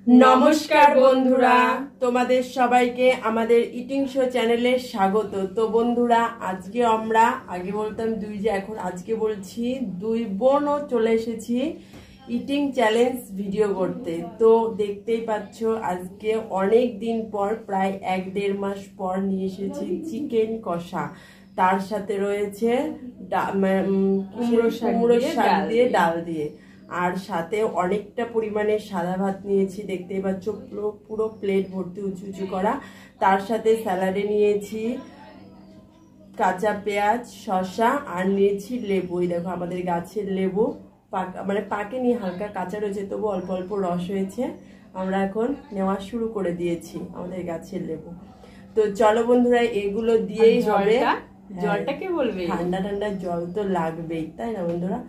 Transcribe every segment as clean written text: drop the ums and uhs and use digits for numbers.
নমস্কার বন্ধুরা, তোমাদের সবাইকে আমাদের ইটিং শো চ্যানেলে স্বাগত। তো বন্ধুরা, আজকে আমরা আগে বলতাম দুই, যে এখন আজকে বলছি দুই বোনও চলে এসেছি ইটিং চ্যালেঞ্জ ভিডিও করতে। তো দেখতেই পাচ্ছ আজকে অনেক দিন পর, প্রায় 1-1.5 মাস পর নিয়ে এসেছি চিকেন কষা। তার সাথে রয়েছে কুমড়ো শাক দিয়ে ডাল দিয়ে, আর সাথে অনেকটা পরিমাণে সাদা ভাত নিয়েছি, দেখতেই পাচ্ছ পুরো প্লেট ভর্তি উঁচু উঁচু করা। তার সাথে স্যালাডে নিয়েছি কাঁচা পেঁয়াজ, শসা, আর নিয়েছি লেবু। এই দেখো আমাদের গাছের লেবু, মানে পাকেনি, হালকা কাঁচা রয়েছে, তবু অল্প অল্প রস হয়েছে। আমরা এখন নেওয়া শুরু করে দিয়েছি আমাদের গাছের লেবু। তো চলো বন্ধুরা, এগুলো দিয়েই হবে। জলটাকে বলবে, ঠান্ডা ঠান্ডা জল তো লাগবেই, তাই না বন্ধুরা?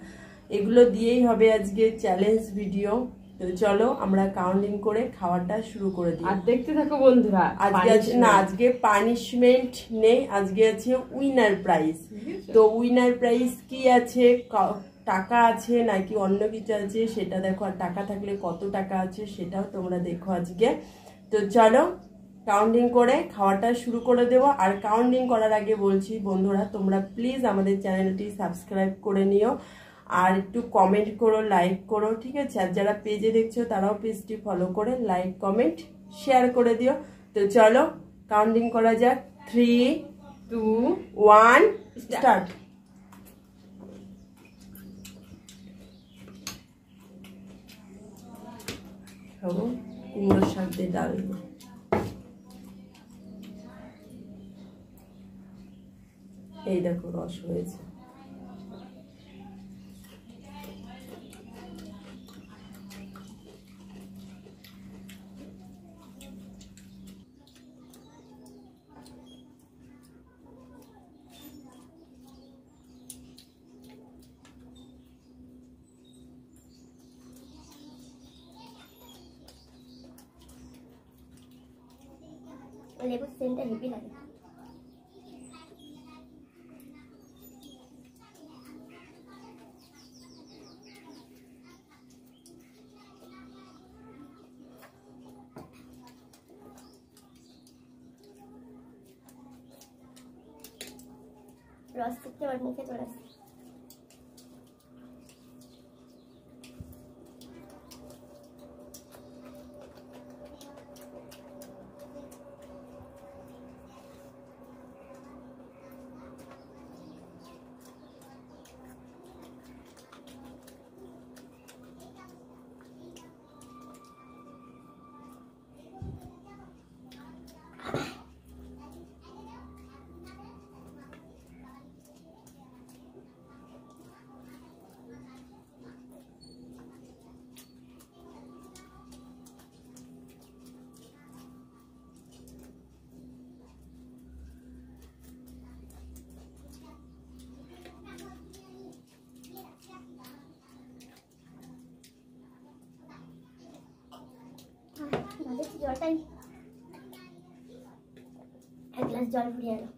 এগুলো দিয়েই হবে আজকে চ্যালেঞ্জ ভিডিও। তো চলো আমরা কাউন্টিং করে খাওয়াটা শুরু করে দিই। আর দেখতে থাকো বন্ধুরা। আজকে পানিশমেন্ট নেই, আজকে আছে উইনার প্রাইজ। তো উইনার প্রাইজ কি আছে, টাকা আছে নাকি অন্য কিছু আছে সেটা দেখো, আর টাকা থাকলে কত টাকা আছে সেটাও তোমরা দেখো আজকে। তো চলো কাউন্টিং করে খাওয়াটা শুরু করে দেবো। আর কাউন্টিং করার আগে বলছি বন্ধুরা, তোমরা প্লিজ আমাদের চ্যানেলটি সাবস্ক্রাইব করে নিও, আর একটু কমেন্ট করো, লাইক করো, ঠিক আছে? আর যারা পেজে দেখছো তারাও পেজটি ফলো করে লাইক, কমেন্ট, শেয়ার করে দিও। তো চলো কাউন্টিং করা যাক। 3, 2, 1 স্টার্ট। খাবো কুমড়োর শাক দিয়ে ডাল। এই দেখো রস হয়েছে। লেবুর সেন্টটা হেভি লাগে। রস থেকে আমার মুখে চলে আসছে। জলটাই এক গ্লাস জল ফুরিয়ে এলো।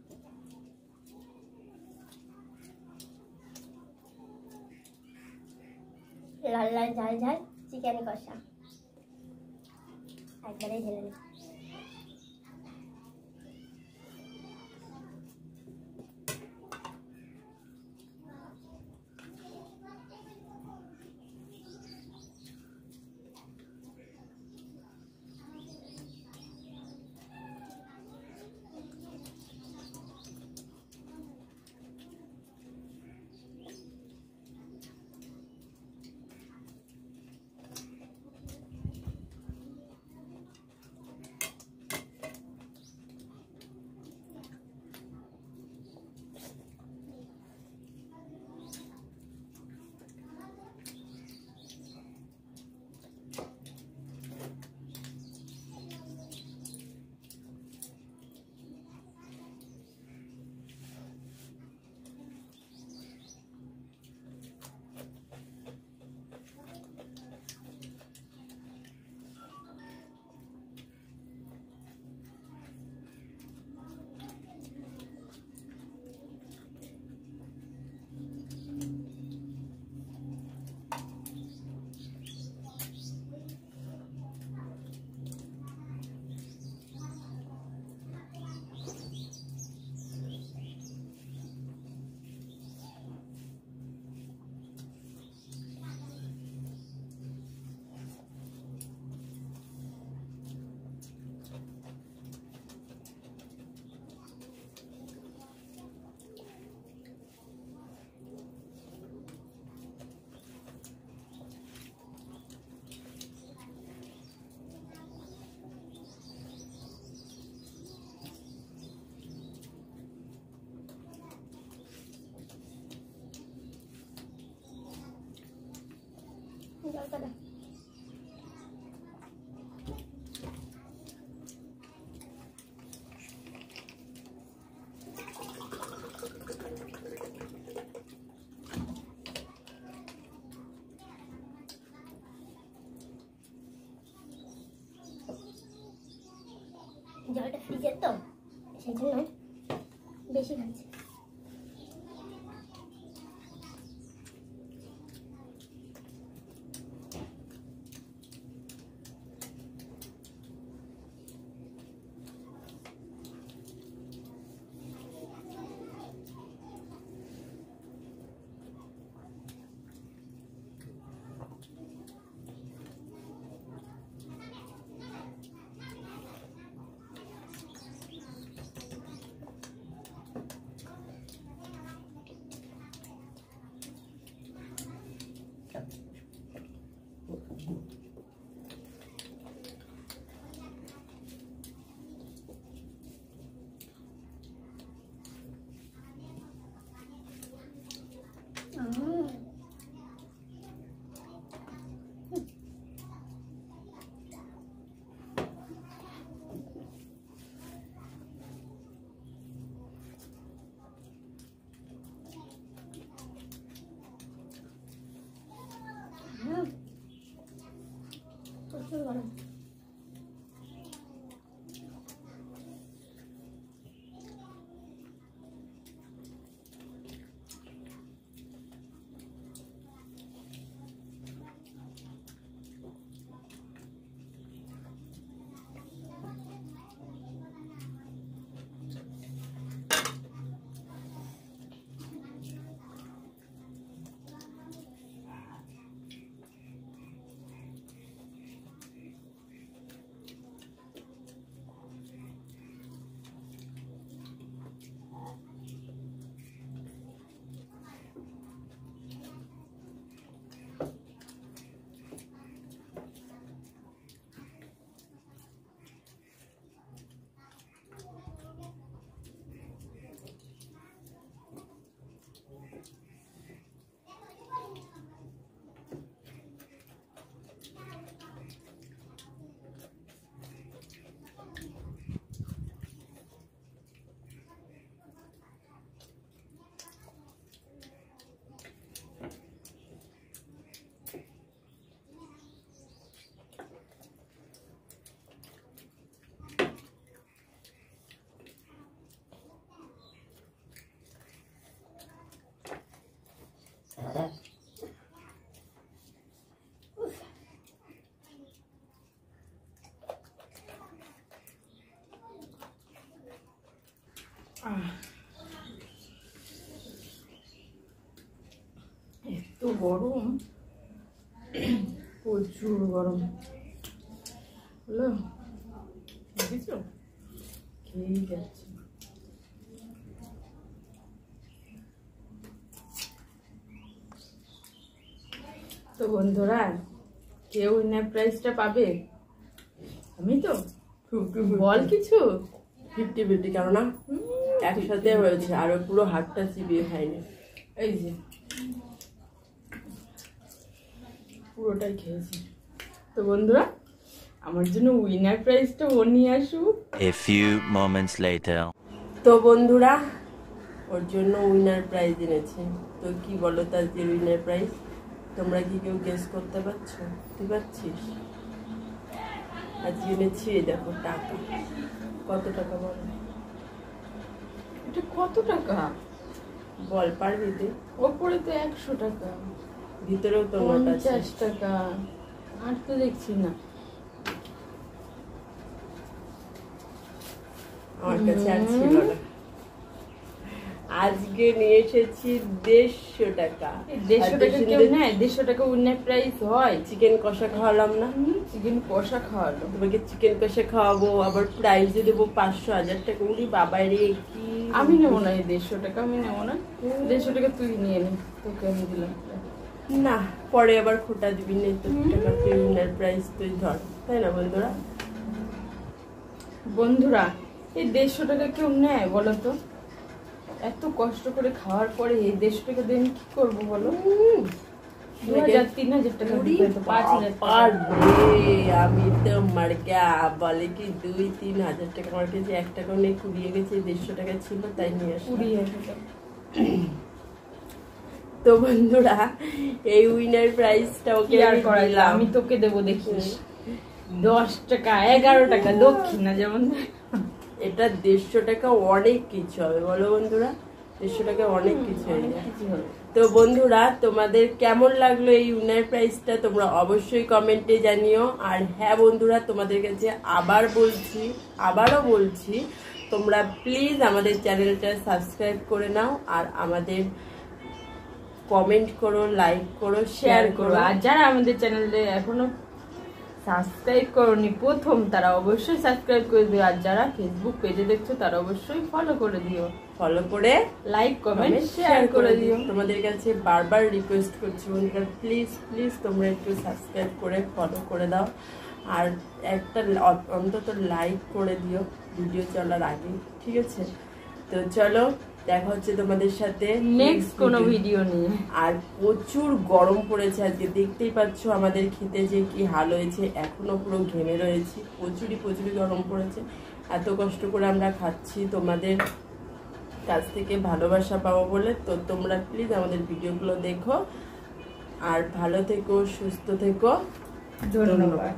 লাল লাল ঝাল ঝাল চিকেন কষা একবারে ঢেলে নিই। জলটা দাও। জলটা ফ্রিজের তো সেই জন্য বেশি খাচ্ছে। প্রচুর গরম। এত গরম, প্রচুর গরম হলো, বুঝেছো? খেয়েই যাচ্ছে। তো বন্ধুরা, কেউ উইনার প্রাইজটা পাবে? আমি তো বল কিছু 50-50, কেননা একসাথে হয়েছে, আরো পুরো হাতটা চিবিয়ে খাইনি। এই যে পুরোটাই খেয়েছি। তো বন্ধুরা, আমার জন্য উইনার প্রাইজটা ও নিয়ে আসুক। A few moments later. তো বন্ধুরা, ওর জন্য উইনার প্রাইজ এনেছে। তো কি বলো তার যে উইনার প্রাইজ? তোমরা কি কেউ গেস করতে পারছো? তুই পারছিস? আজকে এনেছি, এই দেখো টাকা। কত টাকা বল? এটা কত টাকা বল, পারবি তুই? ওপরে তো 100 টাকা, ভিতরেও তো নোট আছে। 50 টাকা, আর তো দেখছি না। আমার কাছে আর ছিল না। আজকে নিয়ে এসেছি 150 টাকা। 150 টাকা কেউ নেয়? 150 টাকা উইনার প্রাইজ হয়? চিকেন কষা খাওয়ালাম না? চিকেন কষা খাওয়ালো। তোমাকে চিকেন কষা খাওয়াবো, আবার প্রাইজে দেবো 500-1000 টাকা। উড়ি বাবাই রে, কি! আমি নেবো না, এই 150 টাকা আমি নেবো না। 150 টাকা তুই নিয়ে নে, তোকে আমি দিলাম। না, পরে আবার খোটা দিবি না। তো টাকা তুই উইনার প্রাইজ তুই ধর, তাই না বন্ধুরা? বন্ধুরা, এই 150 টাকা কেউ নেয় বলো তো? এত কষ্ট করে খাওয়ার পরে এই 150 টাকা দিয়ে আমি কি করবো বলো? 2000-3000 টাকা ওরে দিতে হতো, 5000 টাকা। বাবা রে, আমি তো মার্কা বলে কি 2-3 হাজার টাকা আমার কাছে 1 টাকাও নেই, কুড়িয়ে গেছে, 150 টাকা ছিল তাই নিয়ে আসলাম। 20,000 টাকা। তো বন্ধুরা এই উইনার প্রাইজটা ওকে কি আর আমি করা যায়, দিলাম। আমি তোকে দেবো দেখিস। 10 টাকা 11 টাকা দক্ষিণা যেমন। এটা 150 টাকা অনেক কিছু হবে বলো বন্ধুরা, 150 টাকা অনেক কিছু হয়ে যায়। কিছু হবে। তো বন্ধুরা তোমাদের কেমন লাগলো এই উইনার প্রাইজটা তোমরা অবশ্যই কমেন্টে জানিও। আর হ্যাঁ বন্ধুরা, তোমাদের কাছে আবারও বলছি তোমরা প্লিজ আমাদের চ্যানেলটা সাবস্ক্রাইব করে নাও, আর আমাদের কমেন্ট করো, লাইক করো, শেয়ার করো। আর যারা আমাদের চ্যানেলে এখনো সাবস্ক্রাইব করনি প্রথম, তারা অবশ্যই সাবস্ক্রাইব করে দিও। আর যারা ফেসবুক পেজে দেখছো তারা অবশ্যই ফলো করে দিও, ফলো করে লাইক কমেন্ট শেয়ার করে দিও। তোমাদের কাছে বারবার রিকোয়েস্ট করছি বন্ধুরা, প্লিজ প্লিজ তোমরা একটু সাবস্ক্রাইব করে ফলো করে দাও, আর একটা অন্তত লাইক করে দিও ভিডিও চলার আগে, ঠিক আছে? তো চলো দেখা হচ্ছে তোমাদের সাথে নেক্সট কোনো ভিডিও নিয়ে। আর প্রচুর গরম পড়েছে আজকে, দেখতেই পাচ্ছ আমাদের খেতে যে কি হাল হয়েছে, এখনো পুরো ঘেমে রয়েছি, প্রচুরই গরম পড়েছে। এত কষ্ট করে আমরা খাচ্ছি তোমাদের কাছ থেকে ভালোবাসা পাবো বলে। তো তোমরা প্লিজ আমাদের ভিডিওগুলো দেখো, আর ভালো থেকো, সুস্থ থেকো, ধন্যবাদ।